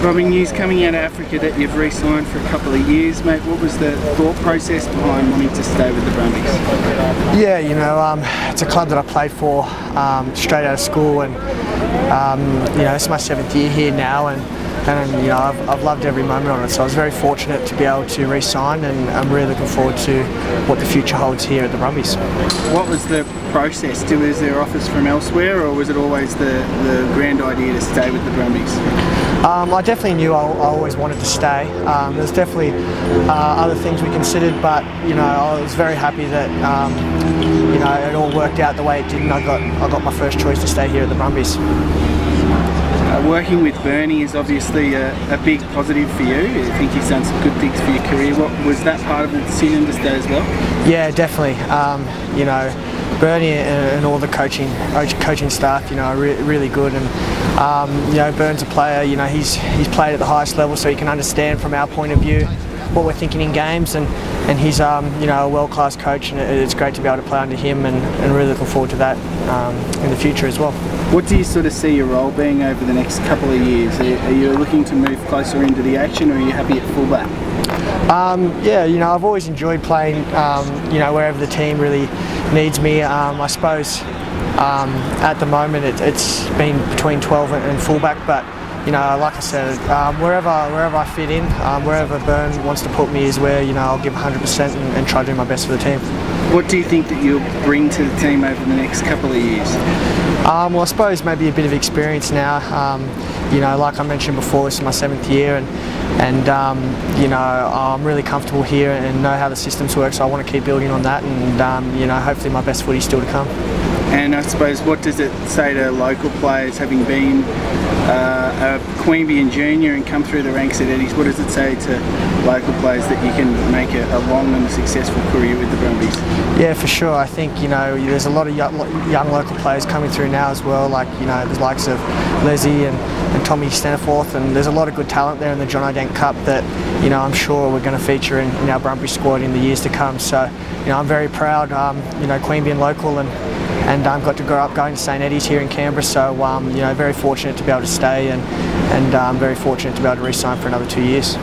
Robbie, news coming out of Africa that you've re-signed for a couple of years, mate. What was the thought process behind wanting to stay with the Brumbies? Yeah, it's a club that I played for straight out of school, and it's my 7th year here now, and I've loved every moment on it. So I was very fortunate to be able to re-sign, and I'm really looking forward to what the future holds here at the Brumbies. What was the process? Was there offers from elsewhere, or was it always the grand idea to stay with the Brumbies? I definitely knew I always wanted to stay. There's definitely other things we considered, but I was very happy that it all worked out the way it did, and I got my first choice to stay here at the Brumbies. Working with Bernie is obviously a big positive for you. I think he's done some good things for your career. What was that part of the decision to stay as well? Yeah, definitely. Bernie and all the coaching staff, are really good, and Bern's a player. He's played at the highest level, so he can understand from our point of view what we're thinking in games, and he's a world-class coach, and it's great to be able to play under him, and really looking forward to that in the future as well. What do you sort of see your role being over the next couple of years? Are you looking to move closer into the action, or are you happy at fullback? Yeah, I've always enjoyed playing, wherever the team really needs me. I suppose at the moment it's been between 12 and fullback, but like I said, wherever I fit in, wherever Bern wants to put me is where I'll give 100% and try to do my best for the team. What do you think that you'll bring to the team over the next couple of years? Well, I suppose maybe a bit of experience now. Like I mentioned before, this is my 7th year, and I'm really comfortable here and know how the systems work, so I want to keep building on that, and hopefully my best footy's still to come. And I suppose, what does it say to local players, having been a Queanbeyan junior and come through the ranks at Eddie's? What does it say to local players that you can make a long and successful career with the Brumbies? Yeah, for sure. I think there's a lot of young local players coming through now as well, like the likes of Leslie and Tommy Staniforth, and there's a lot of good talent there in the John O'Dent Cup that I'm sure we're going to feature in our Brumby squad in the years to come. So I'm very proud, Queanbeyan local, and got to grow up going to St Eddie's here in Canberra, so very fortunate to be able to stay, and very fortunate to be able to re-sign for another 2 years.